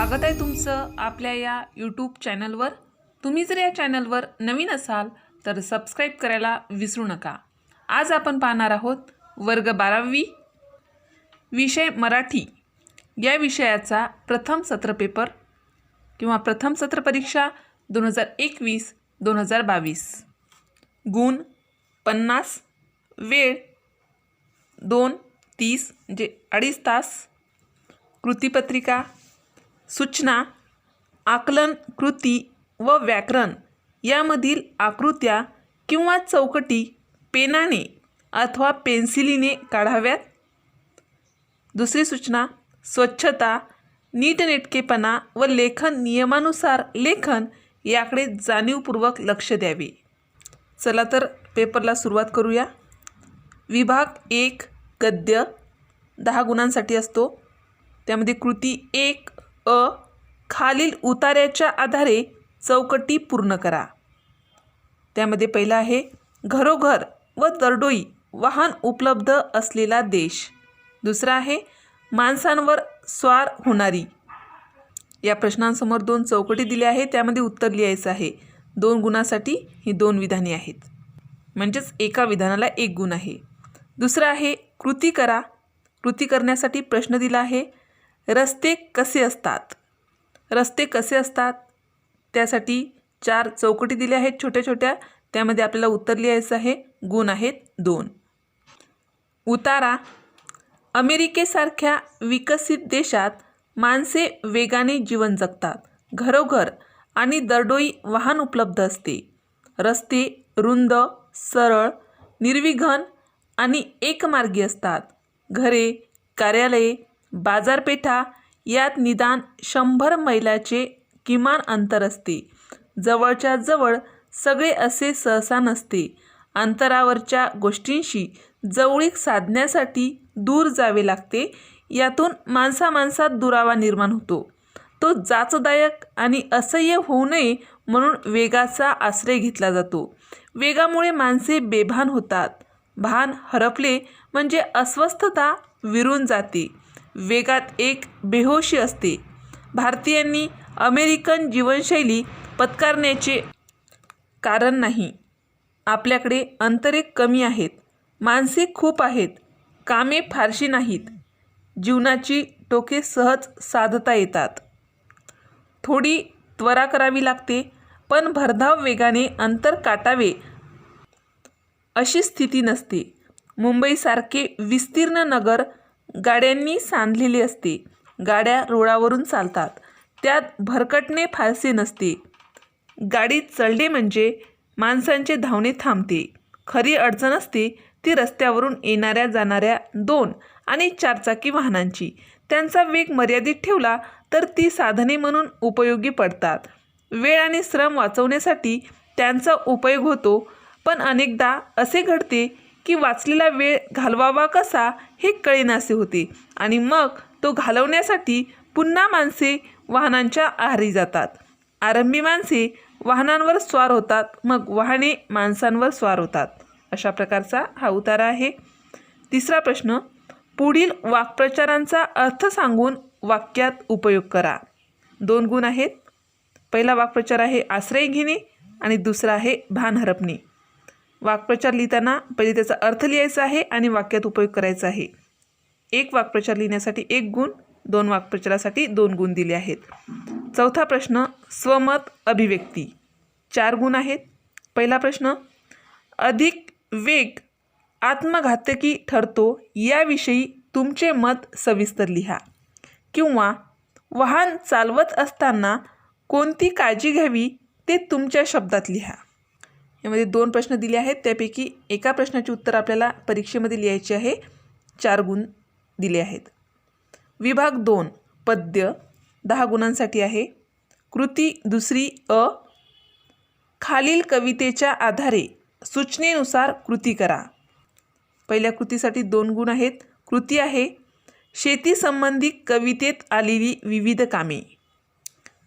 स्वागत आहे तुमचं आपल्या या यूट्यूब चॅनलवर। तुम्ही जर या चॅनलवर नवीन असाल तर सबस्क्राइब करायला विसरू नका। आज आपण पाहणार आहोत वर्ग 12वी विषय मराठी या विषयाचा प्रथम सत्र पेपर किंवा प्रथम सत्र परीक्षा 2021-2022। गुण 50, वेळ 2:30 म्हणजे 2.5 तास। कृतीपत्रिका, सूचना, आकलन कृती व व्याकरण यामधील आकृत्या किंवा चौकटी पेनाने अथवा पेन्सिलीने काढाव्यात। दुसरी सूचना, स्वच्छता, नीटनेटकेपणा व लेखन नियमानुसार लेखन याकडे जाणीवपूर्वक लक्ष द्यावे। चला तर पेपरला सुरुवात करूया। विभाग 1 गद्य 10 गुणांसाठी असतो। त्यामध्ये कृती 1 अ खालील उतार्याच्या आधारे चौकटी पूर्ण करा। त्यामध्ये पहिला आहे घरोघर व दरडोई वाहन उपलब्ध असलेला देश। दुसरा आहे माणसांवर स्वार होणारी। या प्रश्नांसमोर 2 चौकटी दिल्या आहेत, त्यामध्ये उत्तर लिहायचं आहे। 2 गुणासाठी ही 2 विधाने आहेत, म्हणजेच एका विधानाला 1 गुण आहे। दुसरा आहे कृती करा। कृती करण्यासाठी प्रश्न दिला आहे रस्ते कसे असतात। रस्ते कसे असतात त्यासाठी 4 चौकटी दिल्या आहेत छोट्या छोट्या, त्यामध्ये आपल्याला उत्तर लिहायचं आहे। गुण आहेत 2। उतारा, अमेरिकेसारख्या विकसित देशात माणसे वेगाने जीवन जगतात। घरोघर आणि दरडोई वाहन उपलब्ध असते। रस्ते रुंद, सरळ, निर्विघ्न आणि एकमार्गी असतात। घरे, कार्यालये, बाजारपेठा यात निदान 100 मैलाचे किमान अंतर असते। जवळच्या जवळ सगळे असे सहसा नसते। अंतरावरच्या गोष्टींशी जवळीक साधण्यासाठी दूर जावे लागते। यातून माणसात दुरावा निर्माण होतो। तो जाचदायक आणि असह्य होऊ नये म्हणून वेगाचा आश्रय घेतला जातो। वेगामुळे माणसे बेभान होतात। भान हरपले म्हणजे अस्वस्थता विरून जाते। वेगात एक बेहोशी असते। भारतीयांनी अमेरिकन जीवनशैली पत्करण्याचे कारण नाही। आपल्याकडे अंतरे कमी आहेत, माणसे खूप आहेत, कामे फारशी नाहीत, जीवनाची टोके सहज साधता येतात। थोडी त्वरा करावी लागते, पण भरधाव वेगाने अंतर काटावे अशी स्थिती नसते। मुंबईसारखे विस्तीर्ण नगर गाड्यांनी सांधलेले असते। गाड्या रुळावरून चालतात, त्यात भरकटणे फारसे नसते। गाडीत चढले म्हणजे माणसांचे धावणे थांबते। खरी अडचण असते ती रस्त्यावरून येणाऱ्या जाणाऱ्या 2 आणि 4 चाकी वाहनांची। त्यांचा वेग मर्यादित ठेवला तर ती साधने म्हणून उपयोगी पडतात। वेळ आणि श्रम वाचवण्यासाठी त्यांचा उपयोग होतो, पण अनेकदा असे घडते की वाचलेला वेळ घालवावा कसा हे कळेनासे होते आणि मग तो घालवण्यासाठी पुन्हा माणसे वाहनांच्या आहारी जातात। आरंभी माणसे वाहनांवर स्वार होतात, मग वाहने माणसांवर स्वार होतात। अशा प्रकारचा हा उतारा आहे। तिसरा प्रश्न, पुढील वाक्प्रचारांचा अर्थ सांगून वाक्यात उपयोग करा। 2 गुण आहेत। पहिला वाक्प्रचार आहे आश्रय घेणे आणि दुसरा आहे भान हरपणे। वाक्प्रचार लिहिताना पहिले त्याचा अर्थ लिहायचा आहे आणि वाक्यात उपयोग करायचा आहे। 1 वाक्प्रचार लिहिण्यासाठी 1 गुण, 2 वाक्प्रचारासाठी 2 गुण दिले आहेत। चौथा प्रश्न, स्वमत अभिव्यक्ती 4 गुण आहेत। पहिला प्रश्न, अधिक वेग आत्मघातकी ठरतो याविषयी तुमचे मत सविस्तर लिहा। किंवा वाहन चालवत असताना कोणती काळजी घ्यावी ते तुमच्या शब्दात लिहा। यामध्ये 2 प्रश्न दिले आहेत, त्यापैकी एका प्रश्नाचे उत्तर आपल्याला परीक्षेमध्ये लिहायचे आहे। 4 गुण दिले आहेत। विभाग 2 पद्य 10 गुणांसाठी आहे। कृती 2 अ खालील कवितेच्या आधारे सूचनेनुसार कृती करा। पहिल्या कृतीसाठी 2 गुण आहेत। कृती आहे शेतीसंबंधी कवितेत आलेली विविध कामे।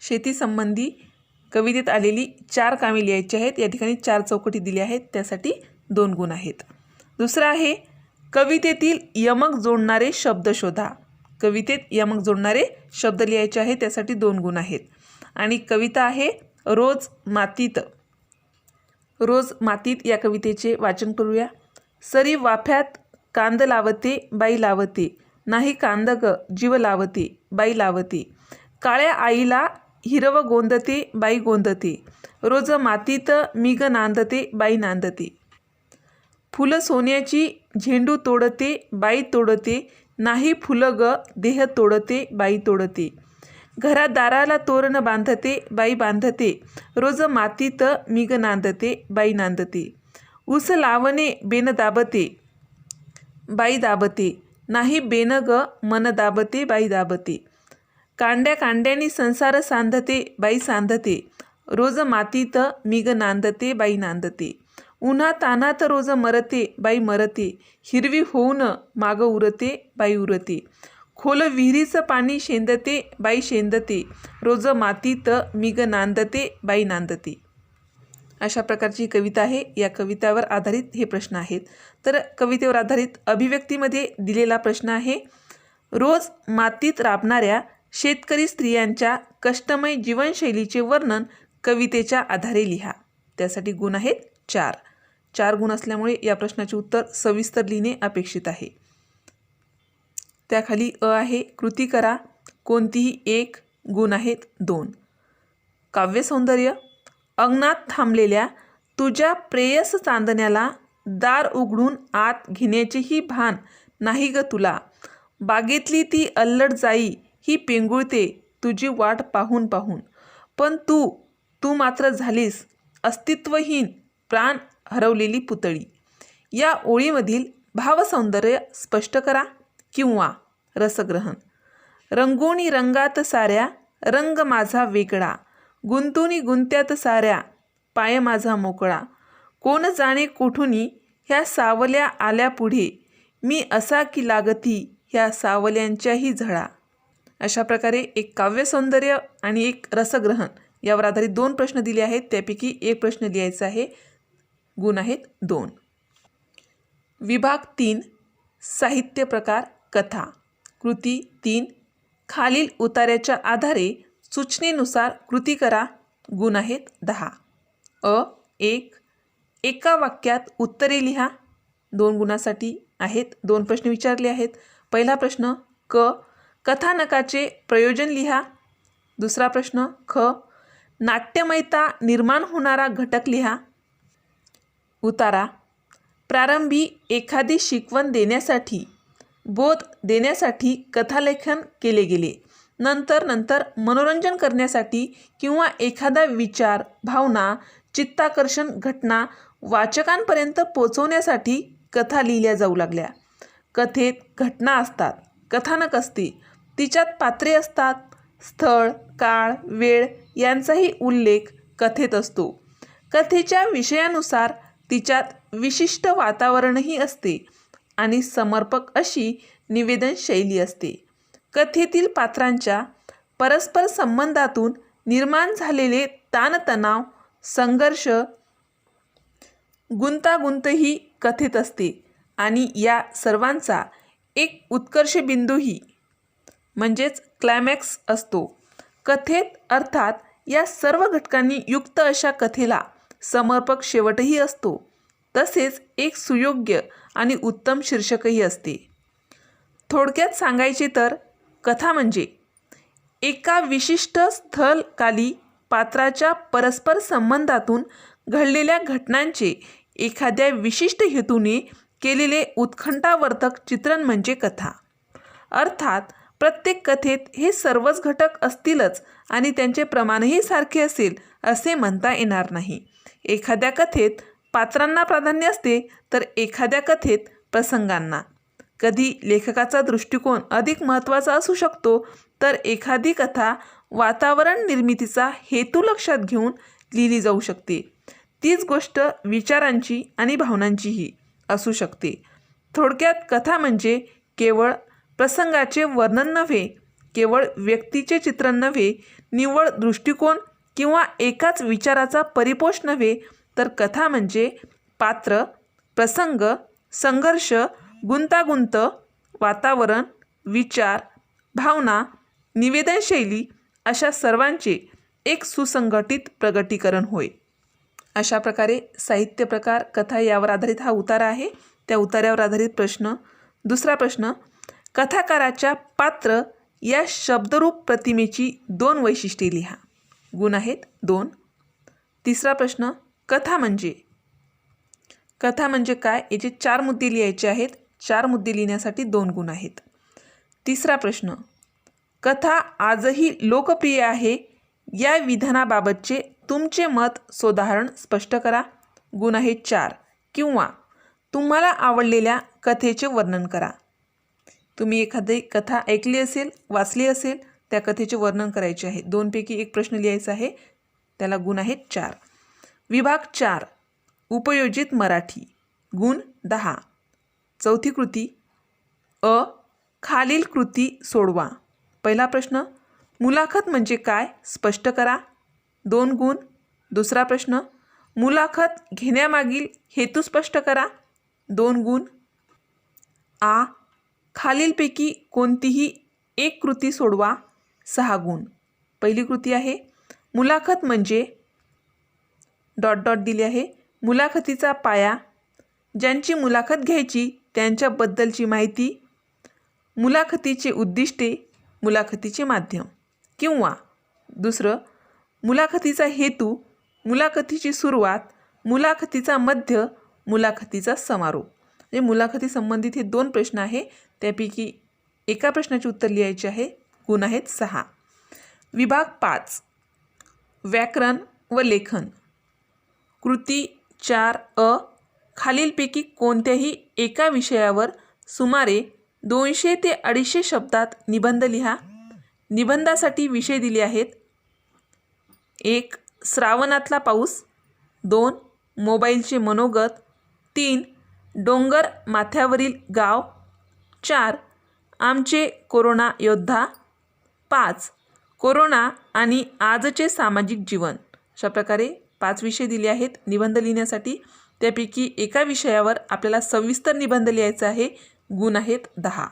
शेतीसंबंधी कवितेत आलेली 4 कामे लिहायची आहेत। या ठिकाणी 4 चौकटी दिल्या आहेत, त्यासाठी 2 गुण आहेत। दुसरा आहे कवितेतील यमक जोडणारे शब्द शोधा। कवितेत यमक जोडणारे शब्द लिहायचे आहे, त्यासाठी 2 गुण आहेत. आणि कविता आहे रोज मातीत. रोज मातीत या कवितेचे वाचन करूया. सरी वाफ्यात कांद लावते बाई लावते, नाही कांद ग जीव लावते बाई लावते. काळ्या आईला हिरव गोंदते बाई गोंदते, रोज मातीत मी ग नांदते बाई नांदते. फुलं सोन्याची झेंडू तोडते बाई तोडते, नाही फुलं ग देह तोडते बाई तोडते. घरात दाराला तोरण बांधते बाई बांधते, रोज मातीत मी ग नांदते बाई नांदते. ऊस लावणे बेन दाबते बाई दाबते, नाही बेन ग मन दाबते बाई दाबते. कांड्या कांड्यानी संसार सांधते बाई सांधते, रोज मातीत मी ग नांदते बाई नांदते. उन्हा तानात रोज मरते बाई मरते, हिरवी होऊन माग उरते बाई उरते. खोल विहिरीचं पाणी शेंदते बाई शेंदते, रोज मातीत मी ग नांदते बाई नांदते. अशा प्रकारची कविता आहे. या कवितेवर आधारित हे प्रश्न आहेत. तर कवितेवर आधारित अभिव्यक्तीमध्ये दिलेला प्रश्न आहे, रोज मातीत राबणाऱ्या शेतकरी स्त्रियांच्या कष्टमय जीवनशैलीचे वर्णन कवितेच्या आधारे लिहा. त्यासाठी गुण आहेत 4. 4 गुण असल्यामुळे या प्रश्नाचे उत्तर सविस्तर लिहिणे अपेक्षित आहे. त्याखाली अ आहे, कृती करा. कोणतीही 1, गुण आहेत 2. काव्यसौंदर्य. अंगणात थांबलेल्या तुझ्या प्रेयस चांदण्याला दार उघडून आत घेण्याचेही भान नाही ग तुला. बागेतली ती अल्लड जाई ही पेंगुळते तुझी वाट पाहून पाहून, पण तू मात्र झालीस अस्तित्वहीन प्राण हरवलेली पुतळी. या ओळीमधील भावसौंदर्य स्पष्ट करा किंवा रसग्रहण. रंगोणी रंगात साऱ्या रंग माझा वेगळा, गुंतुनी गुंत्यात साऱ्या पाय माझा मोकळा. कोण जाणे कोठुनी ह्या सावल्या आल्या पुढे, मी असा की लागती ह्या सावल्यांच्याही झळा. अशा प्रकारे एक काव्यसौंदर्य आणि एक रसग्रहण यावर आधारित 2 प्रश्न दिले आहेत. त्यापैकी 1 प्रश्न लिहायचा आहे. गुण आहेत 2. विभाग 3, साहित्य प्रकार कथा. कृती 3, खालील उतार्याच्या आधारे सूचनेनुसार कृती करा. गुण आहेत 10. 1, एका वाक्यात उत्तरे लिहा. 2 गुणासाठी आहेत. 2 प्रश्न विचारले आहेत. पहिला प्रश्न कथानकाचे प्रयोजन लिहा. दुसरा प्रश्न नाट्यमयता निर्माण होणारा घटक लिहा. उतारा. प्रारंभी एखादी शिकवण देण्यासाठी, बोध देण्यासाठी कथालेखन केले गेले. नंतर मनोरंजन करण्यासाठी किंवा एखादा विचार, भावना, चित्ताकर्षण घटना वाचकांपर्यंत पोचवण्यासाठी कथा लिहिल्या जाऊ लागल्या. कथेत घटना असतात, कथानक असते, तिच्यात पात्रे असतात, स्थळ, काळ, वेळ यांचाही उल्लेख कथेत असतो. कथेच्या विषयानुसार तिच्यात विशिष्ट वातावरणही असते आणि समर्पक अशी निवेदन शैली असते. कथेतील पात्रांच्या परस्पर संबंधातून निर्माण झालेले ताणतणाव, संघर्ष, गुंतागुंतही कथेत असते आणि या सर्वांचा एक उत्कर्ष बिंदूही म्हणजेच क्लायमॅक्स असतो. कथेत अर्थात या सर्व घटकांनी युक्त अशा कथेला समर्पक शेवटही असतो. तसेच एक सुयोग्य आणि उत्तम शीर्षकही असते. थोडक्यात सांगायचे तर कथा म्हणजे एका विशिष्ट स्थलकाली पात्राच्या परस्पर संबंधातून घडलेल्या घटनांचे एखाद्या विशिष्ट हेतूने केलेले उत्कंठावर्धक चित्रण म्हणजे कथा. अर्थात प्रत्येक कथेत हे सर्वच घटक असतीलच आणि त्यांचे प्रमाणही सारखे असेल असे म्हणता येणार नाही. एखाद्या कथेत पात्रांना प्राधान्य असते तर एखाद्या कथेत प्रसंगांना. कधी लेखकाचा दृष्टिकोन अधिक महत्त्वाचा असू शकतो तर एखादी कथा वातावरण निर्मितीचा हेतू लक्षात घेऊन लिहिली जाऊ शकते. तीच गोष्ट विचारांची आणि भावनांचीही असू शकते. थोडक्यात कथा म्हणजे केवळ प्रसंगाचे वर्णन नव्हे, केवळ व्यक्तीचे चित्रण नव्हे, निव्वळ दृष्टिकोन किंवा एकाच विचाराचा परिपोष नव्हे, तर कथा म्हणजे पात्र, प्रसंग, संघर्ष, गुंतागुंत, वातावरण, विचार, भावना, निवेदनशैली अशा सर्वांचे एक सुसंघटित प्रगटीकरण होय. अशा प्रकारे साहित्य प्रकार, कथा यावर आधारित हा उतारा आहे. त्या उतार्यावर आधारित प्रश्न. दुसरा प्रश्न, कथाकाराच्या पात्र या शब्दरूप प्रतिमेची 2 वैशिष्ट्ये लिहा. गुण आहेत 2. तिसरा प्रश्न, कथा म्हणजे काय याचे 4 मुद्दे लिहायचे आहेत. 4 मुद्दे लिहिण्यासाठी 2 गुण आहेत. तिसरा प्रश्न, कथा आजही लोकप्रिय आहे या विधानाबाबतचे तुमचे मत सोदाहरण स्पष्ट करा. गुण आहेत 4. किंवा तुम्हाला आवडलेल्या कथेचे वर्णन करा. तुम्ही एखादी कथा ऐकली असेल, वाचली असेल, त्या कथेचे वर्णन करायचे आहे. 2 पैकी 1 प्रश्न लिहायचा आहे. त्याला गुण आहेत 4. विभाग 4, उपयोजित मराठी. गुण 10. चौथी कृती, खालील कृती सोडवा. पहिला प्रश्न, मुलाखत म्हणजे काय स्पष्ट करा. 2 गुण. दुसरा प्रश्न, मुलाखत घेण्यामागील हेतू स्पष्ट करा. 2 गुण. खालीलपैकी कोणतीही एक कृती सोडवा. 6 गुण. पहिली कृती आहे, मुलाखत म्हणजे ... दिली आहे. मुलाखतीचा पाया, ज्यांची मुलाखत घ्यायची त्यांच्याबद्दलची माहिती, मुलाखतीचे उद्दिष्टे, मुलाखतीचे माध्यम. किंवा दुसरं, मुलाखतीचा हेतू, मुलाखतीची सुरुवात, मुलाखतीचा मध्य, मुलाखतीचा समारोप. म्हणजे मुलाखती संबंधित हे 2 प्रश्न आहे. त्यापैकी एका प्रश्नाचे उत्तर लिहायचे आहे. गुण आहेत 6. विभाग 5, व्याकरण व लेखन. कृती 4 खालीलपैकी कोणत्याही एका विषयावर सुमारे 200 ते 250 शब्दात निबंध लिहा. निबंधासाठी विषय दिले आहेत. 1. श्रावणातला पाऊस. 2. मोबाईलचे मनोगत. 3. डोंगर माथ्यावरील गाव. 4. आमचे कोरोना योद्धा. 5. कोरोना आणि आजचे सामाजिक जीवन. अशा प्रकारे 5 विषय दिले आहेत निबंध लिहिण्यासाठी. त्यापैकी एका विषयावर आपल्याला सविस्तर निबंध लिहायचा आहे. गुण आहेत 10.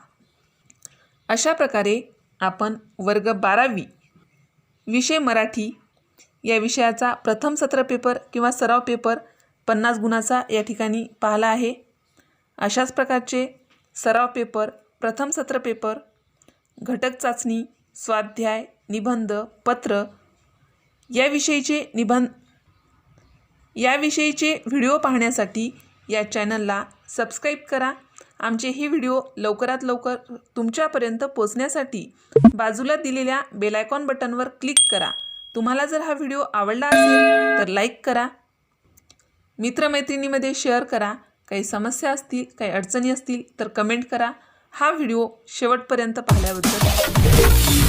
अशा प्रकारे आपण वर्ग 12वी विषय मराठी या विषयाचा प्रथम सत्र पेपर किंवा सराव पेपर 50 गुणाचा या ठिकाणी पाहिला आहे. अशाच प्रकारचे सराव पेपर, प्रथम सत्र पेपर, घटक चाचणी, स्वाध्याय, निबंध, पत्र याविषयीचे व्हिडिओ पाहण्यासाठी या चॅनलला सबस्क्राईब करा. आमचे हे व्हिडिओ लवकरात लवकर तुमच्यापर्यंत पोहोचण्यासाठी बाजूला दिलेल्या बेल आयकॉन बटनवर क्लिक करा. तुम्हाला जर हा व्हिडिओ आवडला असेल तर लाईक करा, मित्रमैत्रिणीमध्ये शेअर करा. काही समस्या असतील, काही अडचणी असतील तर कमेंट करा. हा व्हिडिओ शेवटपर्यंत पाहिल्याबद्दल